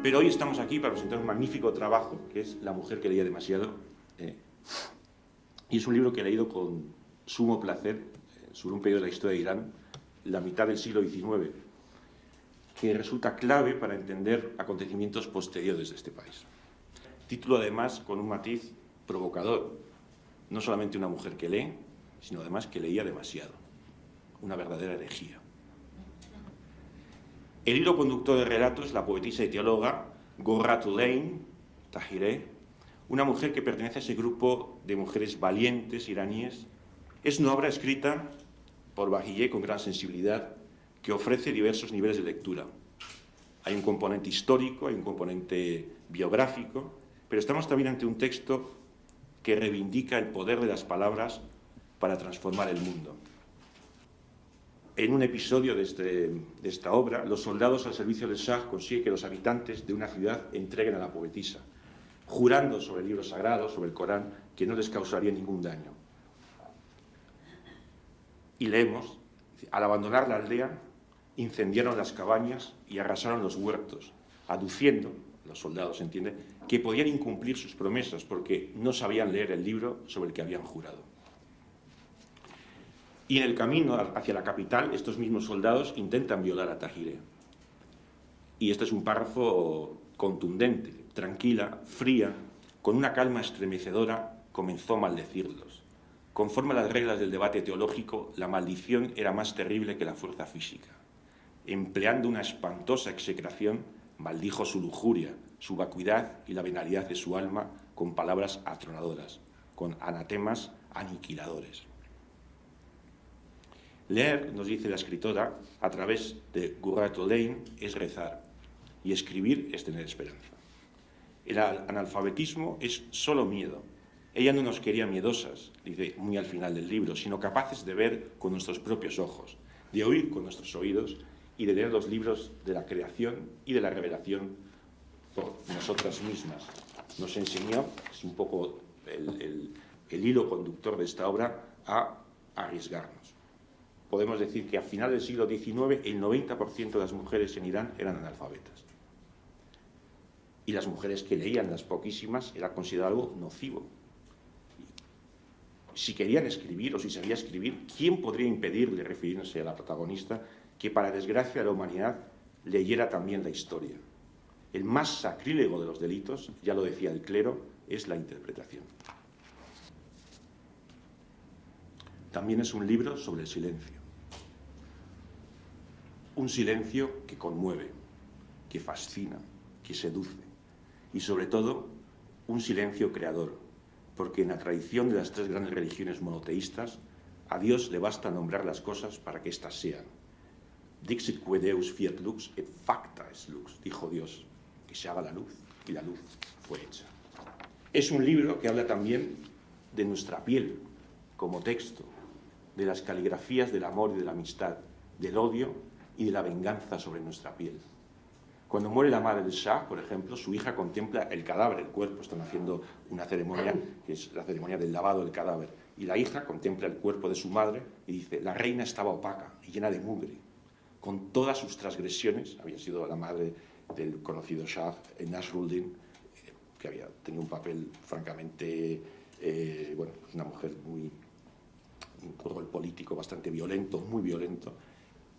Pero hoy estamos aquí para presentar un magnífico trabajo, que es La mujer que leía demasiado. Y es un libro que he leído con sumo placer sobre un periodo de la historia de Irán, la mitad del siglo XIX, que resulta clave para entender acontecimientos posteriores de este país. Título además con un matiz provocador, no solamente una mujer que lee, sino además que leía demasiado, una verdadera herejía. El hilo conductor del relato es la poetisa y teóloga Ghorratullain Tahireh, una mujer que pertenece a ese grupo de mujeres valientes iraníes. Es una obra escrita por Bahillé con gran sensibilidad, que ofrece diversos niveles de lectura. Hay un componente histórico, hay un componente biográfico, pero estamos también ante un texto que reivindica el poder de las palabras para transformar el mundo. En un episodio de esta obra, los soldados al servicio del Shah consiguen que los habitantes de una ciudad entreguen a la poetisa, jurando sobre el libro sagrado, sobre el Corán, que no les causaría ningún daño. Y leemos, al abandonar la aldea, incendiaron las cabañas y arrasaron los huertos, aduciendo, los soldados entienden, que podían incumplir sus promesas porque no sabían leer el libro sobre el que habían jurado. Y en el camino hacia la capital, estos mismos soldados intentan violar a Tahireh. Y este es un párrafo contundente, tranquila, fría, con una calma estremecedora, comenzó a maldecirlos. Conforme a las reglas del debate teológico, la maldición era más terrible que la fuerza física. Empleando una espantosa execración, maldijo su lujuria, su vacuidad y la venalidad de su alma con palabras atronadoras, con anatemas aniquiladores. Leer, nos dice la escritora, a través de Ghorratullain es rezar, y escribir es tener esperanza. El analfabetismo es solo miedo. Ella no nos quería miedosas, dice muy al final del libro, sino capaces de ver con nuestros propios ojos, de oír con nuestros oídos y de leer los libros de la creación y de la revelación por nosotras mismas. Nos enseñó, es un poco el hilo conductor de esta obra, a arriesgarnos. Podemos decir que a final del siglo XIX el 90% de las mujeres en Irán eran analfabetas. Y las mujeres que leían, las poquísimas, era considerado algo nocivo. Si querían escribir o si sabía escribir, ¿quién podría impedirle, refiriéndose a la protagonista, que para desgracia de la humanidad leyera también la historia? El más sacrílego de los delitos, ya lo decía el clero, es la interpretación. También es un libro sobre el silencio. Un silencio que conmueve, que fascina, que seduce. Y sobre todo, un silencio creador, porque en la tradición de las tres grandes religiones monoteístas, a Dios le basta nombrar las cosas para que éstas sean. Dixit quae Deus fiat lux et facta est lux, dijo Dios, que se haga la luz, y la luz fue hecha. Es un libro que habla también de nuestra piel, como texto, de las caligrafías del amor y de la amistad, del odio y de la venganza sobre nuestra piel. Cuando muere la madre del Shah, por ejemplo, su hija contempla el cadáver, el cuerpo, están haciendo una ceremonia, que es la ceremonia del lavado del cadáver, y la hija contempla el cuerpo de su madre y dice, la reina estaba opaca y llena de mugre, con todas sus transgresiones, había sido la madre del conocido Shah, Nasruddin, que había tenido un papel francamente, una mujer muy, un rol político bastante violento, muy violento,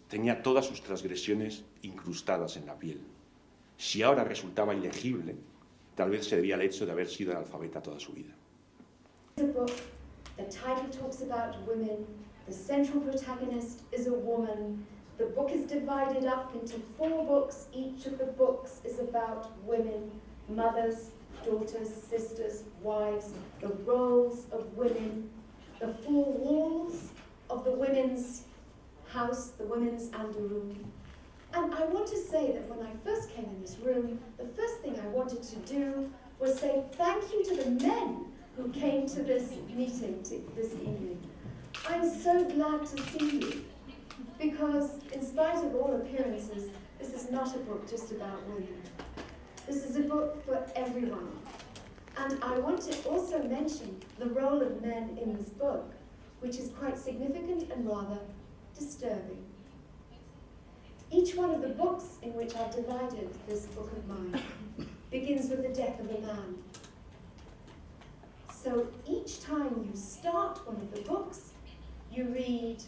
tenía todas sus transgresiones incrustadas en la piel. Si ahora resultaba ilegible, tal vez se debía al hecho de haber sido analfabeta toda su vida. The title talks about women. The central protagonist is a woman. The book is divided up into 4 books. Each of the books is about women, mothers, daughters, sisters, wives, the roles of women, the 4 walls of the women's house, the women's anderoon. And I want to say that when I first came in this room, the first thing I wanted to do was say thank you to the men who came to this meeting this evening. I'm so glad to see you, because in spite of all appearances, this is not a book just about women. This is a book for everyone. And I want to also mention the role of men in this book, which is quite significant and rather disturbing. Each one of the books in which I've divided this book of mine begins with the death of a man. So each time you start one of the books, you read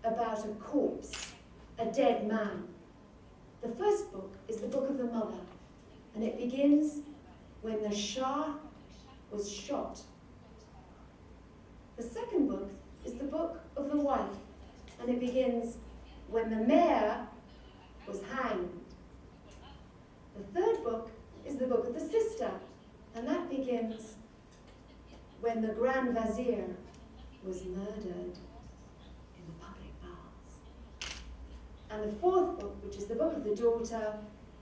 about a corpse, a dead man. The first book is the Book of the Mother, and it begins when the Shah was shot. The second book is the Book of the Wife, and it begins when the mayor was hanged. The third book is the Book of the Sister, and that begins when the Grand Vizier was murdered in the public baths. And the fourth book, which is the Book of the Daughter,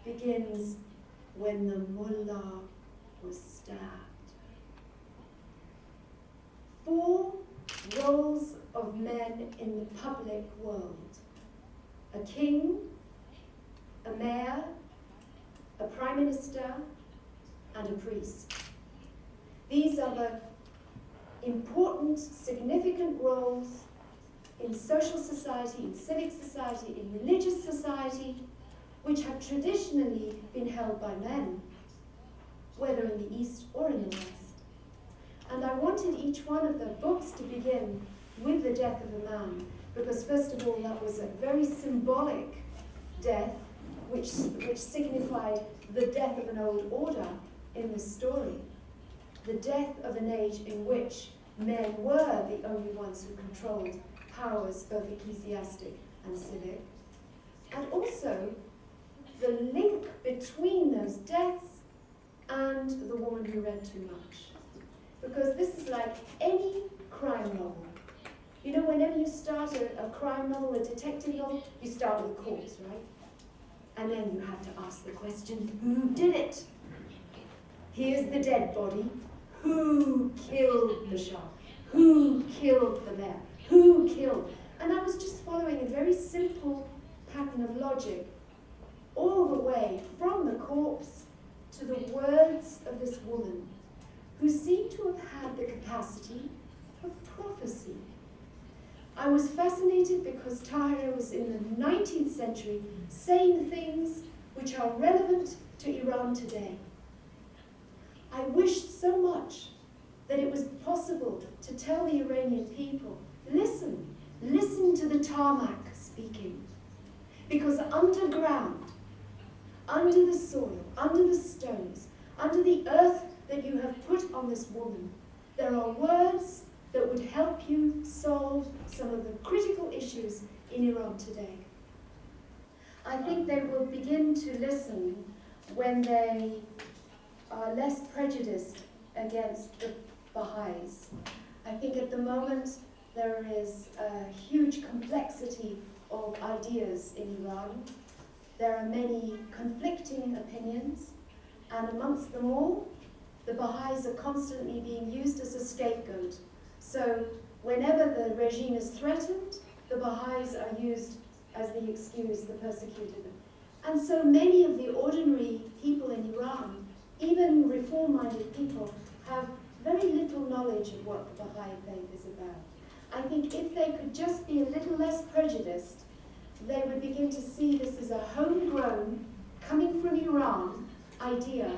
begins when the mullah was stabbed. 4 roles of men in the public world: a king, a mayor, a prime minister, and a priest. These are the important, significant roles in social society, in civic society, in religious society, which have traditionally been held by men, whether in the East or in the West. And I wanted each one of the books to begin with the death of a man, because first of all, that was a very symbolic death, which signified the death of an old order in the story, the death of an age in which men were the only ones who controlled powers, both ecclesiastic and civic, and also the link between those deaths and the woman who read too much. Because this is like any crime novel. You know, whenever you start a crime novel, a detective novel, you start with a corpse, right? And then you have to ask the question, who did it? Here's the dead body. Who killed the Shah? Who killed the mayor? Who killed? And I was just following a very simple pattern of logic all the way from the corpse to the words of this woman who seemed to have had the capacity of prophecy. I was fascinated because Tahrir was in the 19th century saying things which are relevant to Iran today. I wished so much that it was possible to tell the Iranian people, listen to the tarmac speaking. Because underground, under the soil, under the stones, under the earth that you have put on this woman, there are words that would help you solve some of the critical issues in Iran today. I think they will begin to listen when they are less prejudiced against the Baha'is. I think at the moment there is a huge complexity of ideas in Iran. There are many conflicting opinions, and amongst them all, the Baha'is are constantly being used as a scapegoat. So whenever the regime is threatened, the Baha'is are used as the excuse, the persecuted. And so many of the ordinary people in Iran, even reform-minded people, have very little knowledge of what the Baha'i faith is about. I think if they could just be a little less prejudiced, they would begin to see this as a homegrown, coming from Iran, idea,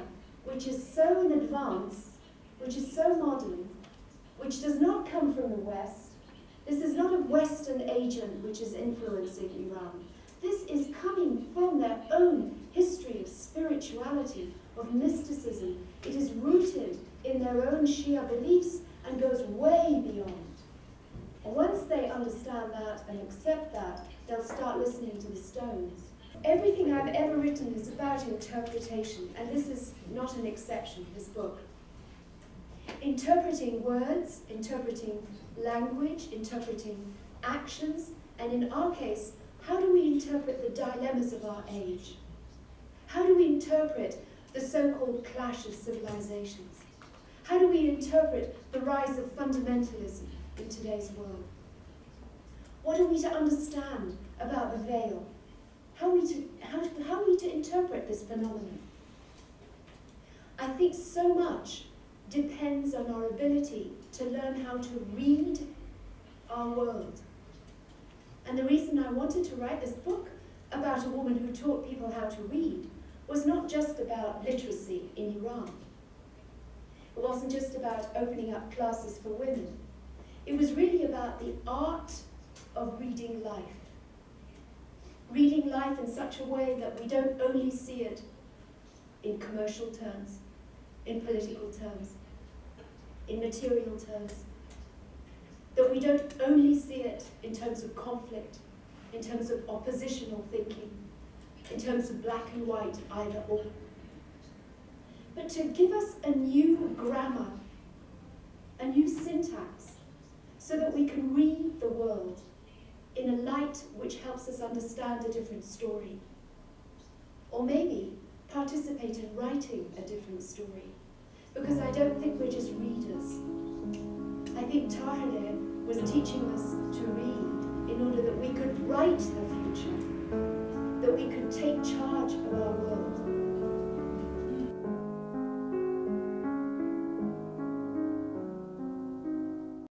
which is so in advance, which is so modern, which does not come from the West. This is not a Western agent which is influencing Iran. This is coming from their own history of spirituality, of mysticism. It is rooted in their own Shia beliefs and goes way beyond. And once they understand that and accept that, they'll start listening to the stones. Everything I've ever written is about interpretation, and this is not an exception, this book. Interpreting words, interpreting language, interpreting actions, and in our case, how do we interpret the dilemmas of our age? How do we interpret the so-called clash of civilizations? How do we interpret the rise of fundamentalism in today's world? What are we to understand about the veil? How are we to interpret this phenomenon? I think so much depends on our ability to learn how to read our world. And the reason I wanted to write this book about a woman who taught people how to read was not just about literacy in Iran. It wasn't just about opening up classes for women. It was really about the art of reading life. Reading life in such a way that we don't only see it in commercial terms, in political terms, in material terms. That we don't only see it in terms of conflict, in terms of oppositional thinking, in terms of black and white, either or. But to give us a new grammar, a new syntax, so that we can read the world in a light which helps us understand a different story. Or maybe participate in writing a different story. Because I don't think we're just readers. I think Tahirih was teaching us to read in order that we could write the future, that we could take charge of our